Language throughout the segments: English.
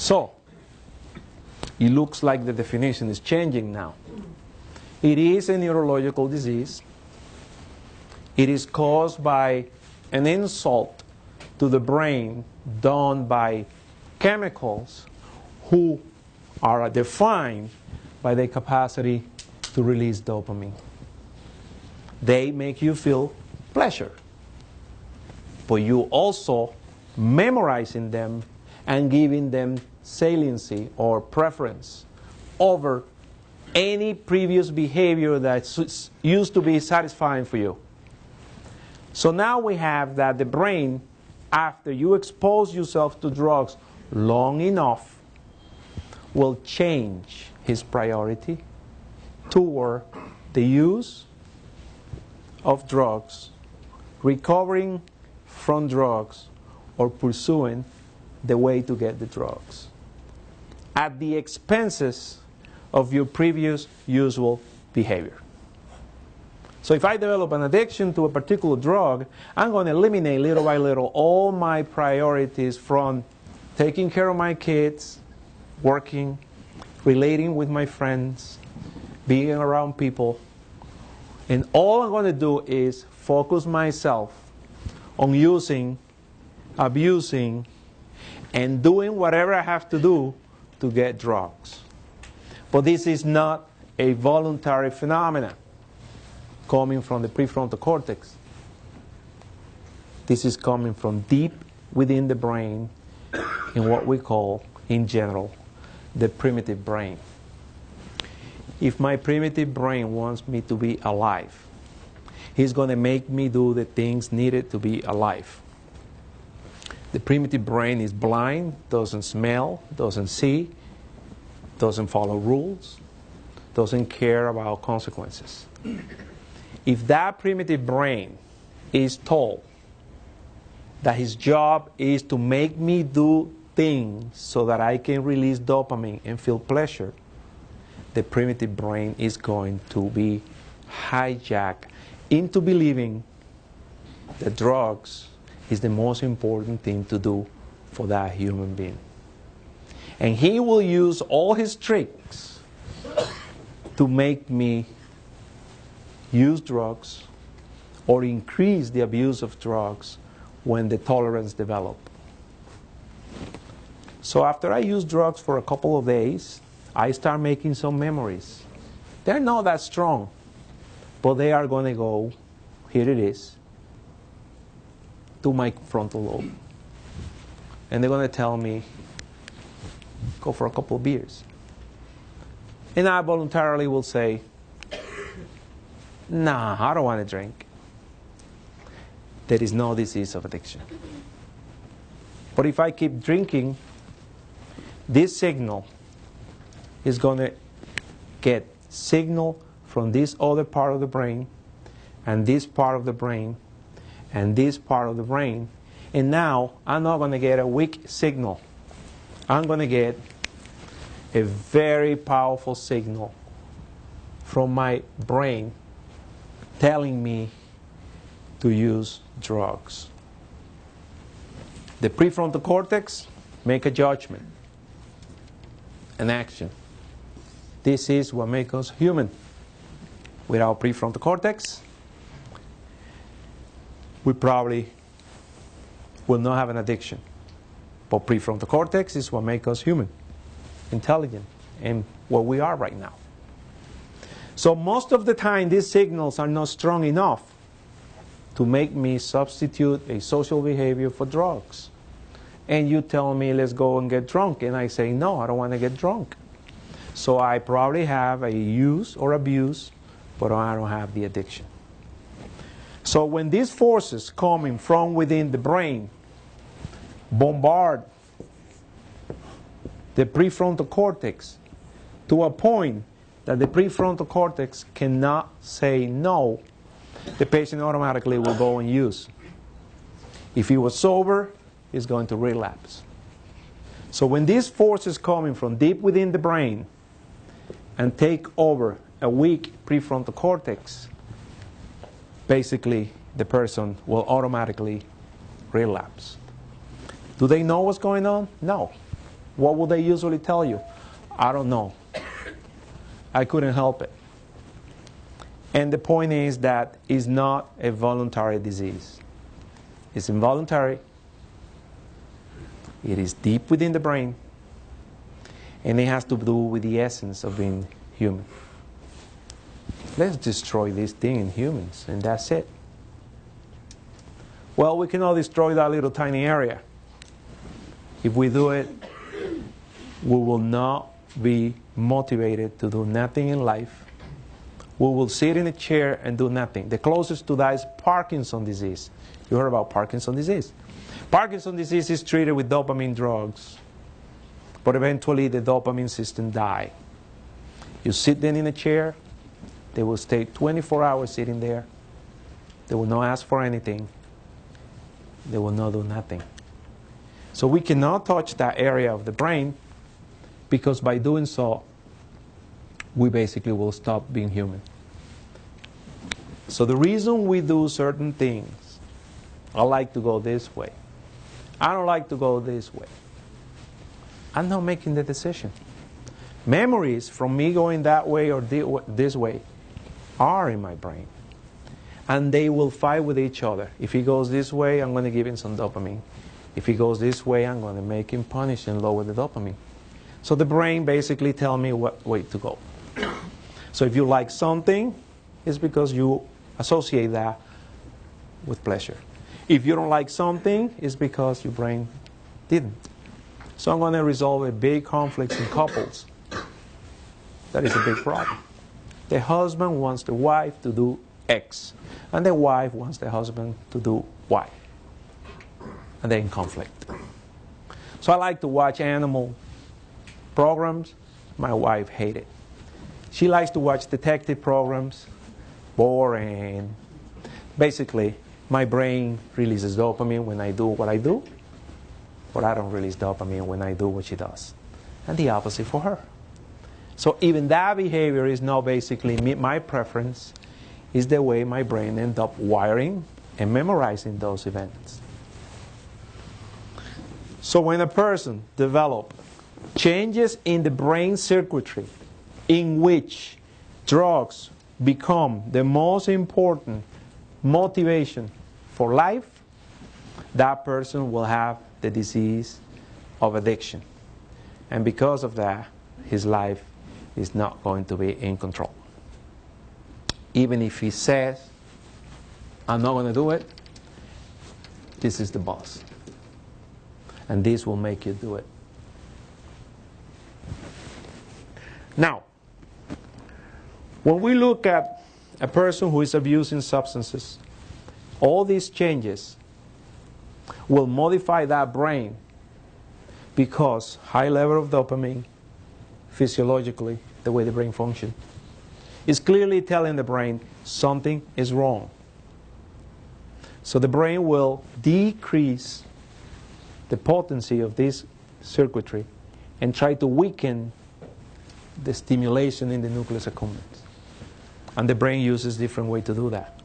So, it looks like the definition is changing now. It is a neurological disease. It is caused by an insult to the brain done by chemicals who are defined by their capacity to release dopamine. They make you feel pleasure, but you also memorizing them and giving them saliency or preference over any previous behavior that used to be satisfying for you. So now we have that the brain, after you expose yourself to drugs long enough, will change his priority toward the use of drugs, recovering from drugs, or pursuing the way to get the drugs at the expenses of your previous usual behavior. So if I develop an addiction to a particular drug, I'm going to eliminate little by little all my priorities from taking care of my kids, working, relating with my friends, being around people. And all I'm going to do is focus myself on using, abusing, and doing whatever I have to do to get drugs. But this is not a voluntary phenomenon coming from the prefrontal cortex. This is coming from deep within the brain in what we call, in general, the primitive brain. If my primitive brain wants me to be alive, he's going to make me do the things needed to be alive. The primitive brain is blind, doesn't smell, doesn't see, doesn't follow rules, doesn't care about consequences. If that primitive brain is told that his job is to make me do things so that I can release dopamine and feel pleasure, the primitive brain is going to be hijacked into believing that drugs is the most important thing to do for that human being. And he will use all his tricks to make me use drugs or increase the abuse of drugs when the tolerance develops. So after I use drugs for a couple of days, I start making some memories. They're not that strong, but they are going to go, here it is, to my frontal lobe. And they're going to tell me, go for a couple of beers. And I voluntarily will say, nah, I don't want to drink. There is no disease of addiction. But if I keep drinking, this signal is going to get signal from this other part of the brain, and this part of the brain, and this part of the brain. And now I'm not going to get a weak signal. I'm going to get a very powerful signal from my brain telling me to use drugs. The prefrontal cortex make a judgment, an action. This is what makes us human. Without prefrontal cortex, we probably will not have an addiction. But prefrontal cortex is what makes us human, intelligent, and what we are right now. So most of the time, these signals are not strong enough to make me substitute a social behavior for drugs. And you tell me, let's go and get drunk. And I say, no, I don't want to get drunk. So I probably have a use or abuse, but I don't have the addiction. So when these forces coming from within the brain bombard the prefrontal cortex to a point that the prefrontal cortex cannot say no, the patient automatically will go and use. If he was sober, he's going to relapse. So when these forces coming from deep within the brain and take over a weak prefrontal cortex, basically the person will automatically relapse. Do they know what's going on? No. What will they usually tell you? I don't know. I couldn't help it. And the point is that it's not a voluntary disease. It's involuntary. It is deep within the brain. And it has to do with the essence of being human. Let's destroy this thing in humans, and that's it. Well, we cannot destroy that little tiny area. If we do it, we will not be motivated to do nothing in life. We will sit in a chair and do nothing. The closest to that is Parkinson's disease. You heard about Parkinson's disease. Parkinson's disease is treated with dopamine drugs, but eventually the dopamine system dies. You sit them in a chair, they will stay 24 hours sitting there. They will not ask for anything. They will not do nothing. So we cannot touch that area of the brain, because by doing so, we basically will stop being human. So the reason we do certain things, I like to go this way, I don't like to go this way, I'm not making the decision. Memories from me going that way or this way are in my brain. And they will fight with each other. If he goes this way, I'm going to give him some dopamine. If he goes this way, I'm going to make him punish and lower the dopamine. So the brain basically tells me what way to go. So if you like something, it's because you associate that with pleasure. If you don't like something, it's because your brain didn't. So I'm going to resolve a big conflict in couples. That is a big problem. The husband wants the wife to do X, and the wife wants the husband to do Y. And they're in conflict. So I like to watch animal programs. My wife hates it. She likes to watch detective programs. Boring. Basically, my brain releases dopamine when I do what I do, but I don't release dopamine when I do what she does. And the opposite for her. So even that behavior is not basically my preference. It's the way my brain ends up wiring and memorizing those events. So when a person develops changes in the brain circuitry in which drugs become the most important motivation for life, that person will have the disease of addiction. And because of that, his life is not going to be in control. Even if he says, I'm not going to do it, this is the boss. And this will make you do it. Now, when we look at a person who is abusing substances, all these changes will modify that brain because high level of dopamine, physiologically, the way the brain functions, is clearly telling the brain something is wrong. So the brain will decrease the potency of this circuitry and try to weaken the stimulation in the nucleus accumbens. And the brain uses different ways to do that.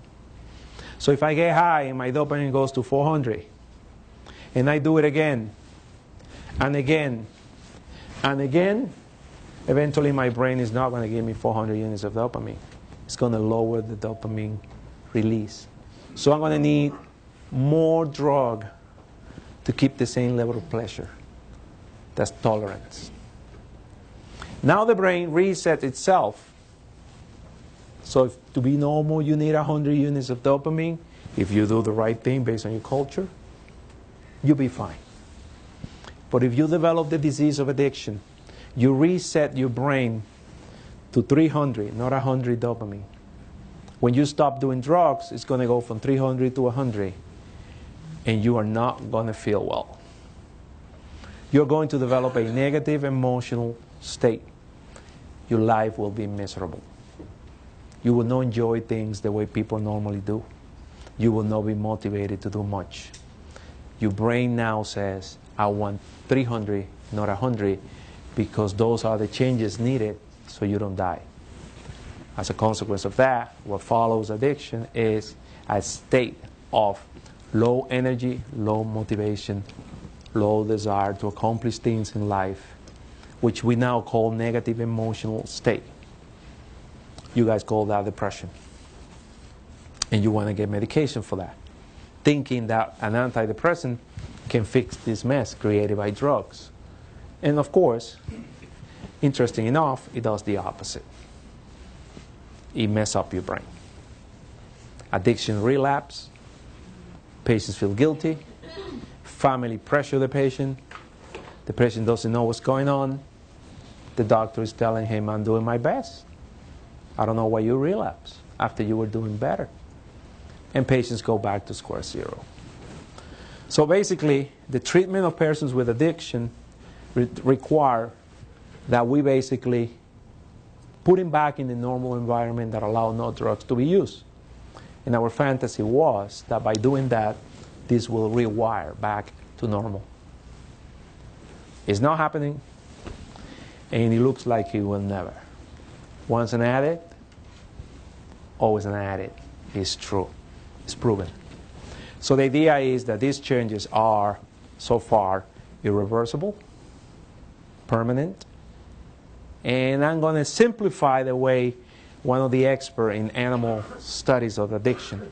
So if I get high and my dopamine goes to 400, and I do it again, and again, and again, eventually my brain is not going to give me 400 units of dopamine. It's going to lower the dopamine release. So I'm going to need more drug to keep the same level of pleasure. That's tolerance. Now the brain resets itself. So if to be normal, you need 100 units of dopamine. If you do the right thing based on your culture, you'll be fine. But if you develop the disease of addiction, you reset your brain to 300, not 100 dopamine. When you stop doing drugs, it's going to go from 300 to 100, and you are not going to feel well. You're going to develop a negative emotional state. Your life will be miserable. You will not enjoy things the way people normally do. You will not be motivated to do much. Your brain now says, I want 300, not 100, because those are the changes needed so you don't die. As a consequence of that, what follows addiction is a state of low energy, low motivation, low desire to accomplish things in life, which we now call negative emotional state. You guys call that depression. And you want to get medication for that, thinking that an antidepressant can fix this mess created by drugs. And of course, interesting enough, it does the opposite. It messes up your brain. Addiction relapse, patients feel guilty, family pressure the patient doesn't know what's going on, the doctor is telling him, I'm doing my best. I don't know why you relapse after you were doing better. And patients go back to square zero. So basically, the treatment of persons with addiction require that we basically put him back in the normal environment that allow no drugs to be used. And our fantasy was that by doing that, this will rewire back to normal. It's not happening, and it looks like it will never. Once an addict, always an addict. It's true. It's proven. So the idea is that these changes are, so far, irreversible, permanent, and I'm going to simplify the way one of the experts in animal studies of addiction,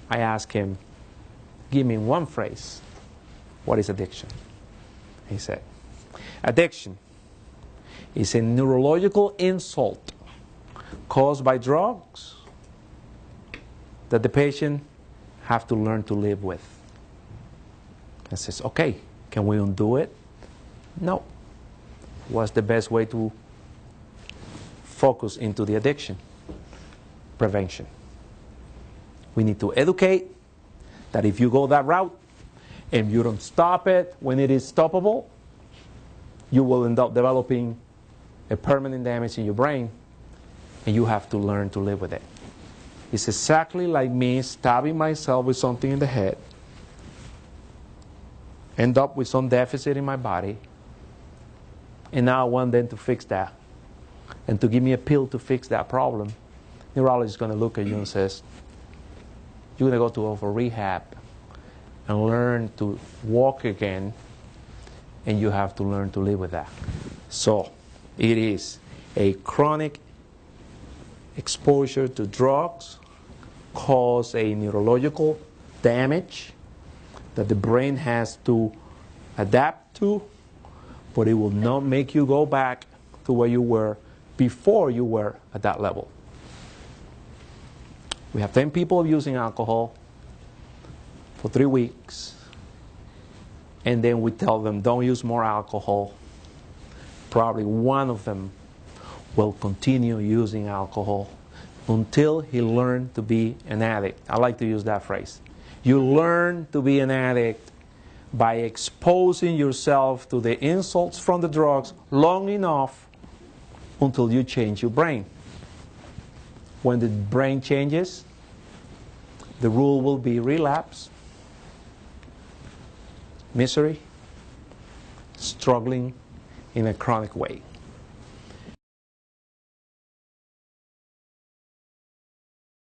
I asked him, give me in one phrase, what is addiction? He said, addiction is a neurological insult caused by drugs that the patient have to learn to live with. I says, okay, can we undo it? No. What's the best way to focus into the addiction? Prevention. We need to educate that if you go that route and you don't stop it when it is stoppable, you will end up developing a permanent damage in your brain, and you have to learn to live with it. It's exactly like me stabbing myself with something in the head, end up with some deficit in my body, and now I want them to fix that. And to give me a pill to fix that problem, neurologist is going to look at you and says, you're going to go to rehab and learn to walk again, and you have to learn to live with that. So it is a chronic exposure to drugs cause a neurological damage that the brain has to adapt to, but it will not make you go back to where you were before you were at that level. We have 10 people using alcohol for 3 weeks, and then we tell them don't use more alcohol. Probably one of them will continue using alcohol until he learned to be an addict. I like to use that phrase. You learn to be an addict by exposing yourself to the insults from the drugs long enough until you change your brain. When the brain changes, the rule will be relapse, misery, struggling in a chronic way.